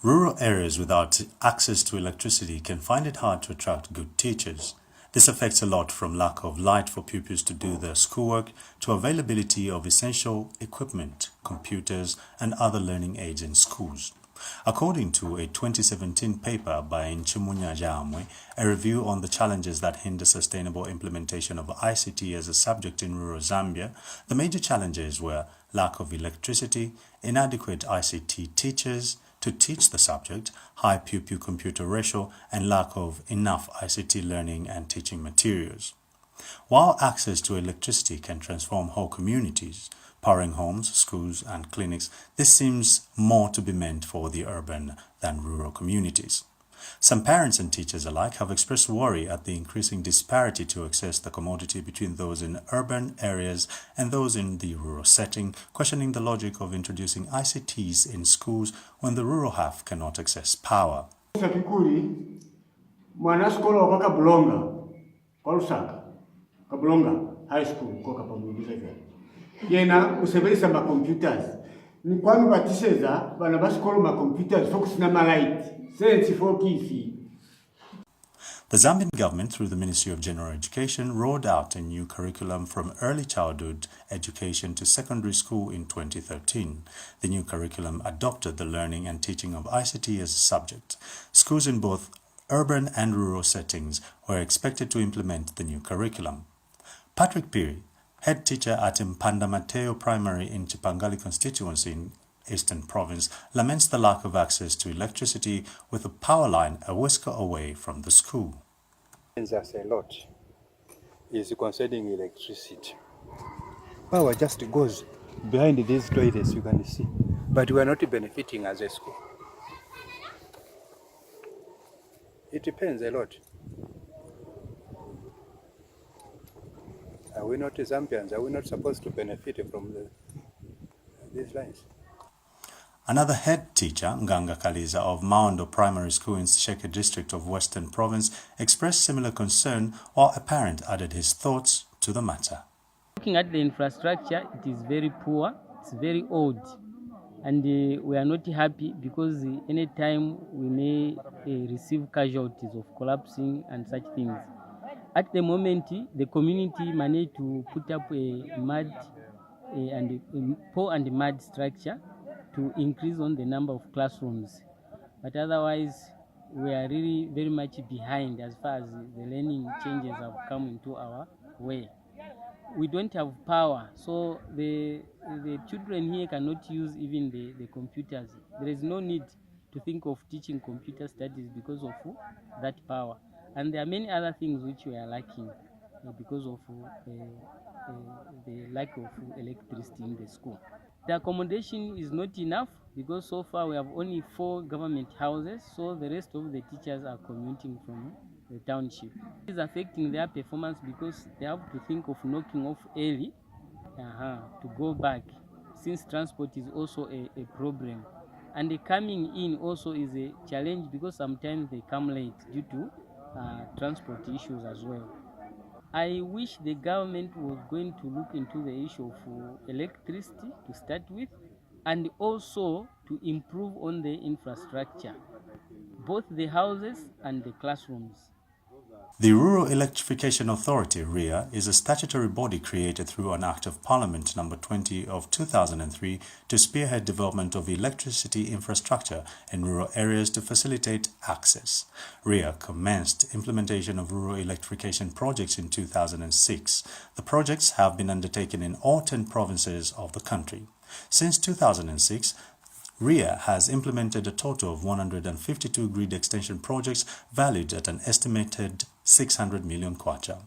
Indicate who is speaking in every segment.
Speaker 1: Rural areas without access to electricity can find it hard to attract good teachers. This affects a lot from lack of light for pupils to do their schoolwork to availability of essential equipment, computers, and other learning aids in schools. According to a 2017 paper by Nchimunya Jamwe, a review on the challenges that hinder sustainable implementation of ICT as a subject in rural Zambia, the major challenges were lack of electricity, inadequate ICT teachers to teach the subject, high pupil-computer ratio, and lack of enough ICT learning and teaching materials. While access to electricity can transform whole communities, powering homes, schools, and clinics, this seems more to be meant for the urban than rural communities. Some parents and teachers alike have expressed worry at the increasing disparity to access the commodity between those in urban areas and those in the rural setting, questioning the logic of introducing ICTs in schools when the rural half cannot access power.
Speaker 2: High School yena usebelisa ma computers ni kwanu batiseza bana basikolo ma computers focus na light sense focus.
Speaker 1: The Zambian government, through the Ministry of General Education, rolled out a new curriculum from early childhood education to secondary school in 2013. The new curriculum adopted the learning and teaching of ICT as a subject. Schools in both urban and rural settings were expected to implement the new curriculum. Patrick Piri, head teacher at Mpanda Mateo Primary in Chipangali constituency in Eastern Province, laments the lack of access to electricity with a power line a whisker away from the school.
Speaker 3: A lot is concerning electricity. Power just goes behind these toilets, you can see, but we are not benefiting as a school. It depends a lot. Are we not Zambians? Are we not supposed to benefit from these lines?
Speaker 1: Another head teacher, Nganga Kaliza of Maondo Primary School in Sheke district of Western Province, expressed similar concern, while a parent added his thoughts to the matter.
Speaker 4: Looking at the infrastructure, it is very poor, it's very old, and we are not happy because any time we may receive casualties of collapsing and such things. At the moment, the community managed to put up a mud and poor and mud structure to increase on the number of classrooms. But otherwise, we are really very much behind as far as the learning changes have come into our way. We don't have power, so the children here cannot use even the computers. There is no need to think of teaching computer studies because of that power. And there are many other things which we are lacking because of the lack of electricity in the school. The accommodation is not enough because so far we have only 4 government houses, so the rest of the teachers are commuting from the township. It is affecting their performance because they have to think of knocking off early to go back, since transport is also a problem. And the coming in also is a challenge because sometimes they come late due to transport issues as well. I wish the government was going to look into the issue of electricity to start with, and also to improve on the infrastructure, both the houses and the classrooms.
Speaker 1: The Rural Electrification Authority, REA, is a statutory body created through an Act of Parliament No. 20 of 2003 to spearhead development of electricity infrastructure in rural areas to facilitate access. REA commenced implementation of rural electrification projects in 2006. The projects have been undertaken in all 10 provinces of the country. Since 2006, REA has implemented a total of 152 grid extension projects valued at an estimated 600 million kwacha.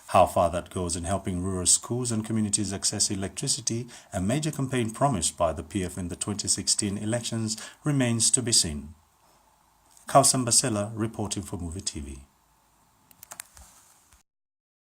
Speaker 1: How far that goes in helping rural schools and communities access electricity, a major campaign promised by the PF in the 2016 elections, remains to be seen. Kausam Basela reporting for Movie TV.